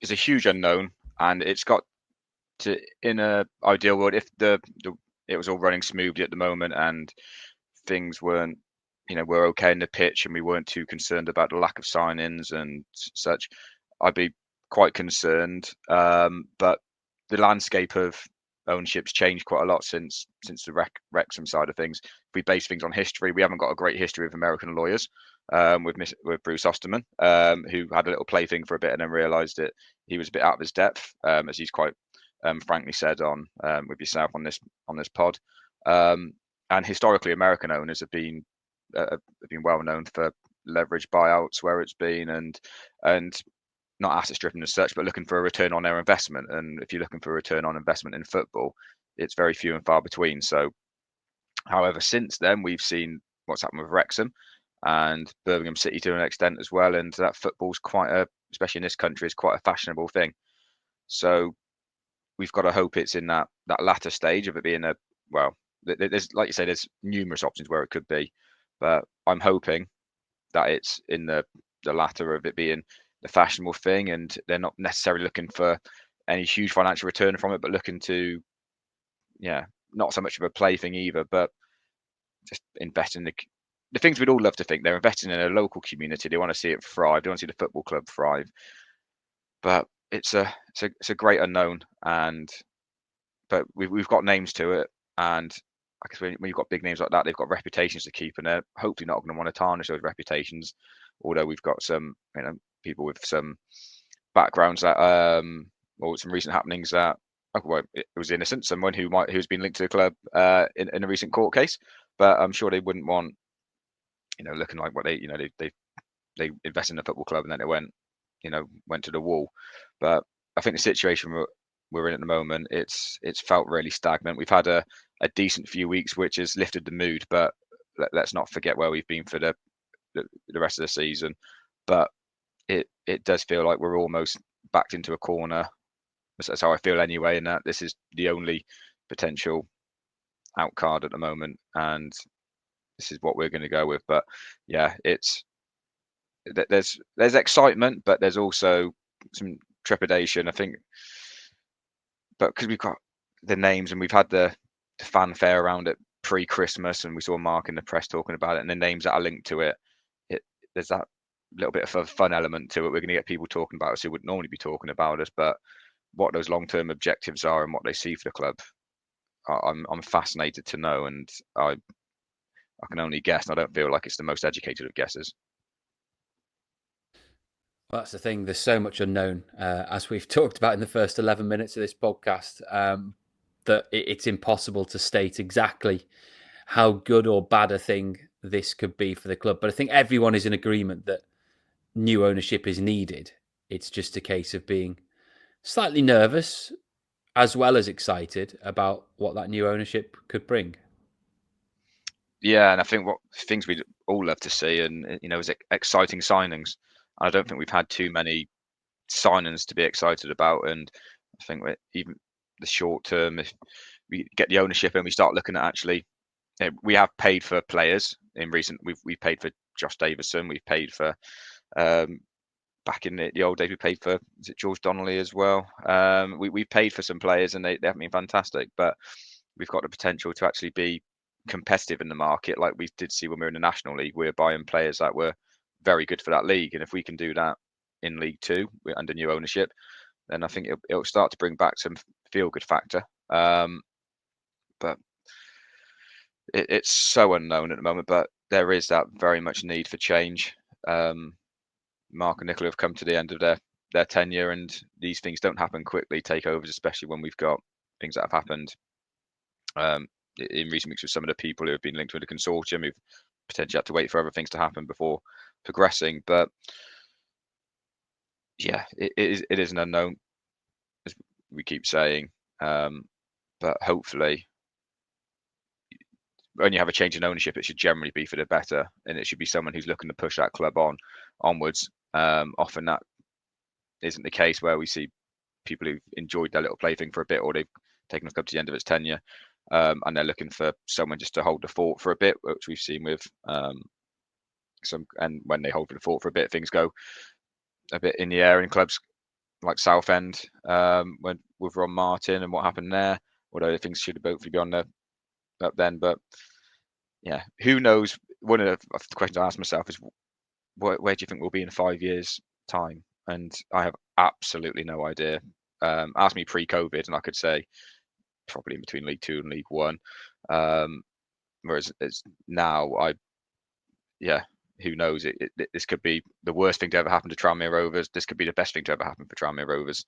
is a huge unknown, and it's got to, in a ideal world, if it was all running smoothly at the moment and things weren't, were okay in the pitch and we weren't too concerned about the lack of signings and such, I'd be quite concerned. But the landscape of ownership's changed quite a lot since the Wrexham side of things. If we base things on history, we haven't got a great history of American lawyers. With Bruce Osterman, who had a little plaything for a bit and then realised that he was a bit out of his depth, as he's quite frankly said on with yourself on this pod. And historically, American owners have been well known for leverage buyouts where it's been, and not asset stripping as such, but looking for a return on their investment. And if you're looking for a return on investment in football, it's very few and far between. So, however, since then we've seen what's happened with Wrexham and Birmingham City to an extent as well, and that football's especially in this country, is quite a fashionable thing. So we've got to hope it's in that latter stage of it being there's, like you say, there's numerous options where it could be, but I'm hoping that it's in the latter of it being the fashionable thing, and they're not necessarily looking for any huge financial return from it, but looking to, not so much of a plaything either, but just invest in the things we'd all love to think. They're investing in a local community. They want to see it thrive. They want to see the football club thrive. But it's a great unknown, but we've got names to it, and I guess when you've got big names like that, they've got reputations to keep, and they're hopefully not going to want to tarnish those reputations. Although we've got some, people with some backgrounds that, or some recent happenings that, it was innocent. Someone who's been linked to the club in a recent court case, but I'm sure they wouldn't want, looking like what they invested in a football club and then it went to the wall. But I think the situation we're in at the moment, it's felt really stagnant. We've had a decent few weeks, which has lifted the mood, but let's not forget where we've been for the rest of the season. But it does feel like we're almost backed into a corner. That's how I feel anyway, and that this is the only potential out card at the moment, and this is what we're going to go with. But yeah, there's excitement, but there's also some trepidation, I think. But because we've got the names and we've had the fanfare around it pre-Christmas, and we saw Mark in the press talking about it, and the names that are linked to it, there's that little bit of a fun element to it. We're going to get people talking about us who wouldn't normally be talking about us, but what those long-term objectives are and what they see for the club, I'm fascinated to know, and I can only guess, and I don't feel like it's the most educated of guesses. Well, that's the thing. There's so much unknown, as we've talked about in the first 11 minutes of this podcast, that it's impossible to state exactly how good or bad a thing this could be for the club. But I think everyone is in agreement that new ownership is needed. It's just a case of being slightly nervous as well as excited about what that new ownership could bring. Yeah, and I think what things we'd all love to see, and is exciting signings. I don't think we've had too many signings to be excited about, and I think even the short term, if we get the ownership and we start looking at actually, we have paid for players in recent. We've paid for Josh Davison. We've paid for back in the old days. We paid for, is it George Donnelly as well? We paid for some players and they haven't been fantastic, but we've got the potential to actually be competitive in the market, like we did see when we were in the National League. We're buying players that were very good for that league, and if we can do that in League Two under new ownership, then I think it'll start to bring back some feel-good factor. But it's so unknown at the moment, but there is that very much need for change. Mark and Nicola have come to the end of their tenure, and these things don't happen quickly, takeovers, especially when we've got things that have happened in recent weeks with some of the people who have been linked with the consortium who've potentially had to wait for other things to happen before progressing. But yeah, it is an unknown, as we keep saying. But hopefully, when you have a change in ownership, it should generally be for the better, and it should be someone who's looking to push that club onwards. Often that isn't the case, where we see people who've enjoyed their little plaything for a bit, or they've taken the club to the end of its tenure, and they're looking for someone just to hold the fort for a bit, which we've seen with some. And when they hold the fort for a bit, things go a bit in the air, and clubs like Southend, when with Ron Martin and what happened there. Although things should have hopefully be on there up then, but yeah, who knows? One of the questions I ask myself is, where do you think we'll be in 5 years' time? And I have absolutely no idea. Ask me pre-COVID, and I could say probably in between League Two and League One. Whereas now, yeah, who knows? This could be the worst thing to ever happen to Tranmere Rovers. This could be the best thing to ever happen for Tranmere Rovers.